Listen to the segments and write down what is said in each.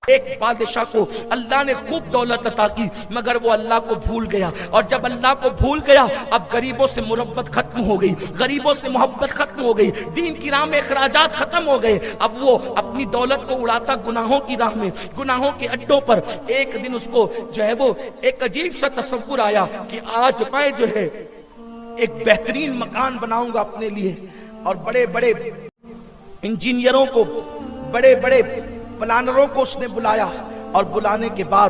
ایک بادشاہ کو اللہ نے خوب دولت عطا کی مگر وہ اللہ کو بھول گیا، اور جب اللہ کو بھول گیا اب غریبوں سے مربت ختم ہو گئی، غریبوں سے محبت ختم ہو گئی، دین کی راہ میں اخراجات ختم ہو گئے۔ اب وہ اپنی دولت کو اڑاتا گناہوں کی راہ میں، گناہوں کے اڈوں پر۔ ایک دن اس کو جو ہے وہ ایک عجیب سا تصور آیا کہ آج میں جو ہے ایک بہترین مکان بناؤں گا اپنے لیے، اور بڑے بڑے انجینئروں کو، بڑے بڑے پلانروں کو اس نے بلایا، اور بلانے کے بعد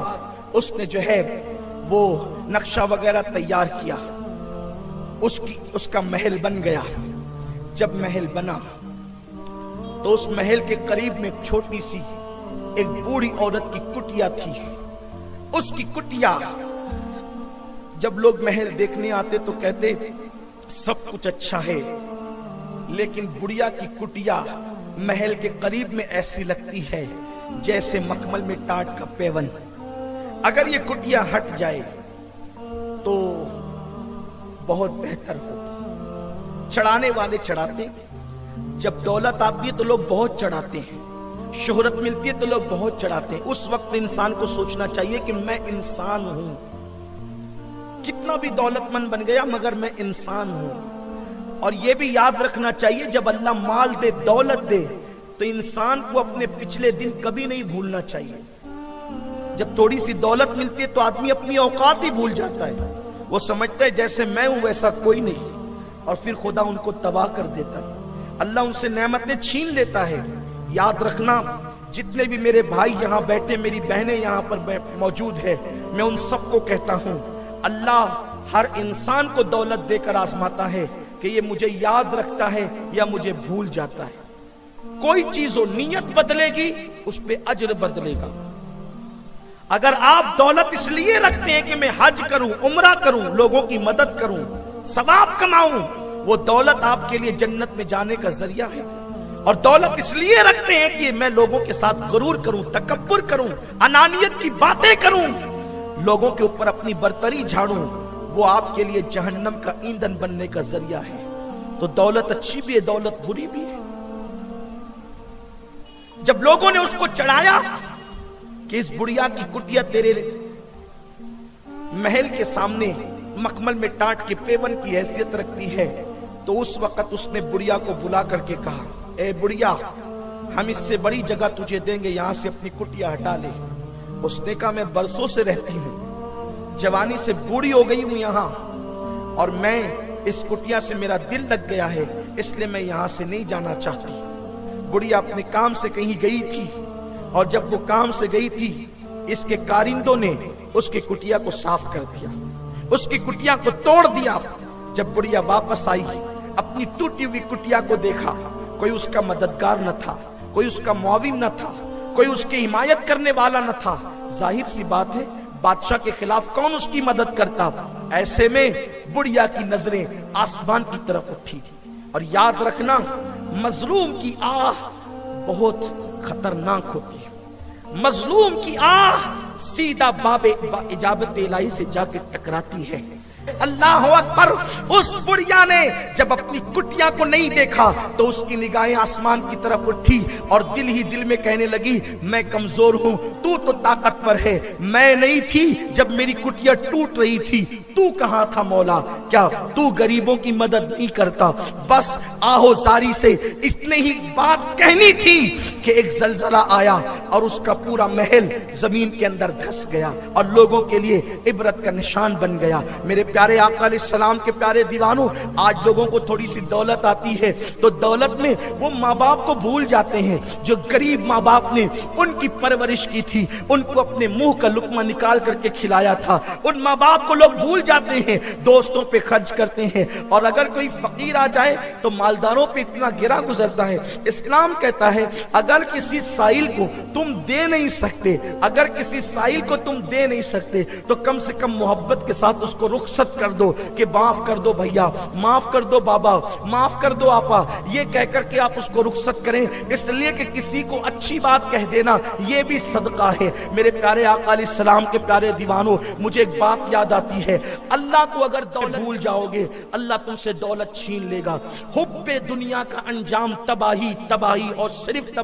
اس نے جو ہے وہ نقشہ وغیرہ تیار کیا، اس کا محل بن گیا۔ جب محل بنا تو اس محل کے قریب میں ایک چھوٹی سی ایک بوڑھی عورت کی کٹیا تھی۔ اس کی کٹیا، جب لوگ محل دیکھنے آتے تو کہتے سب کچھ اچھا ہے، لیکن بڑھیا کی کٹیا محل کے قریب میں ایسی لگتی ہے جیسے مخمل میں ٹاٹ کا پیون۔ اگر یہ کٹیا ہٹ جائے تو بہت بہتر ہو۔ چڑھانے والے چڑھاتے، جب دولت آتی ہے تو لوگ بہت چڑھاتے ہیں، شہرت ملتی ہے تو لوگ بہت چڑھاتے ہیں۔ اس وقت انسان کو سوچنا چاہیے کہ میں انسان ہوں، کتنا بھی دولت مند بن گیا مگر میں انسان ہوں۔ اور یہ بھی یاد رکھنا چاہیے جب اللہ مال دے، دولت دے، تو انسان کو اپنے پچھلے دن کبھی نہیں بھولنا چاہیے۔ جب تھوڑی سی دولت ملتی ہے تو آدمی اپنی اوقات ہی بھول جاتا ہے، وہ سمجھتا ہے جیسے میں ہوں ویسا کوئی نہیں، اور پھر خدا ان کو تباہ کر دیتا ہے، اللہ ان سے نعمتیں چھین لیتا ہے۔ یاد رکھنا، جتنے بھی میرے بھائی یہاں بیٹھے، میری بہنیں یہاں پر موجود ہے، میں ان سب کو کہتا ہوں اللہ ہر انسان کو دولت دے کر آزماتا ہے کہ یہ مجھے یاد رکھتا ہے یا مجھے بھول جاتا ہے۔ کوئی چیز ہو، نیت بدلے گی اس پہ اجر بدلے گا۔ اگر آپ دولت اس لیے رکھتے ہیں کہ میں حج کروں، عمرہ کروں، لوگوں کی مدد کروں، ثواب کماؤں، وہ دولت آپ کے لیے جنت میں جانے کا ذریعہ ہے۔ اور دولت اس لیے رکھتے ہیں کہ میں لوگوں کے ساتھ غرور کروں، تکبر کروں، انانیت کی باتیں کروں، لوگوں کے اوپر اپنی برتری جھاڑوں، وہ آپ کے لیے جہنم کا ایندھن بننے کا ذریعہ ہے۔ تو دولت اچھی بھی ہے، دولت بری بھی ہے۔ جب لوگوں نے اس کو چڑھایا کہ اس بڑھیا کی کٹیا تیرے محل کے سامنے مخمل میں ٹاٹ کے پیون کی حیثیت رکھتی ہے، تو اس وقت اس نے بڑھیا کو بلا کر کے کہا اے بڑھیا، ہم اس سے بڑی جگہ تجھے دیں گے، یہاں سے اپنی کٹیا ہٹا لے۔ اس نے کہا میں برسوں سے رہتی ہوں، جوانی سے بوڑھی ہو گئی ہوں یہاں، اور میں اس کٹیا سے میرا دل لگ گیا ہے، اس لیے میں یہاں سے نہیں جانا چاہتی۔ بڑھیا اپنے کام سے کہیں گئی تھی، اور جب وہ کام سے گئی تھی اس کے کارندوں نے اس کی کٹیا کو صاف کر دیا، اس کی کٹیا کو توڑ دیا۔ جب بڑھیا واپس آئی، اپنی ٹوٹی ہوئی کٹیا کو دیکھا، کوئی اس کا مددگار نہ تھا، کوئی اس کا معاون نہ تھا، کوئی اس کی حمایت کرنے والا نہ تھا۔ ظاہر سی بات ہے بادشاہ کے خلاف کون اس کی مدد کرتا؟ ایسے میں بڑھیا کی نظریں آسمان کی طرف اٹھی۔ اور یاد رکھنا، مظلوم کی آہ بہت خطرناک ہوتی ہے، مظلوم کی آہ سیدھا باب اجابت الہی سے جا کے ٹکراتی ہے۔ اللہ اکبر! اس بڑھیا نے جب اپنی کٹیا کو نہیں دیکھا تو اس کی نگاہیں آسمان کی طرف اٹھی، اور دل ہی دل میں کہنے لگی میں کمزور ہوں، تو طاقتور ہے، میں نہیں تھی جب میری کٹیا ٹوٹ رہی تھی، تو کہاں تھا مولا؟ کیا تو غریبوں کی مدد نہیں کرتا؟ بس آہو زاری سے اتنے ہی بات کہنی تھی کہ ایک زلزلہ آیا اور اس کا پورا محل زمین کے اندر دھس گیا، اور لوگوں کے لیے عبرت کا نشان بن گیا۔ میرے پیارے آقا علیہ السلام کے پیارے دیوانوں، آج لوگوں کو تھوڑی سی دولت آتی ہے تو دولت میں وہ ماں باپ کو بھول جاتے ہیں جو غریب ماں باپ نے ان کی پرورش کی تھی، ان کو اپنے منہ کا لقمہ نکال کر کے کھلایا تھا، ان ماں باپ کو لوگ بھول جاتے ہیں، دوستوں پہ خرچ کرتے ہیں، اور اگر کوئی فقیر آ جائے تو مالداروں پہ اتنا گرا گزرتا ہے۔ اسلام کہتا ہے اگر کسی سائل کو تم دے نہیں سکتے، اگر کسی سائل کو تم دے نہیں سکتے تو کم سے کم محبت کے ساتھ اس کو رخصت کر دو کہ معاف کر دو بھیا، معاف کر دو بابا، معاف کر دو آپا، یہ کہہ کر کے آپ اس کو رخصت کریں، اس لیے کہ کسی کو اچھی بات کہہ دینا یہ بھی صدقہ ہے۔ میرے پیارے آقا علیہ السلام کے پیارے دیوانوں، مجھے ایک بات یاد آتی ہے، اللہ کو اگر دولت بھول جاؤ گے اللہ تم سے دولت چھین لے گا۔ حب دنیا کا انجام تباہی، تباہی اور صرف تباہی۔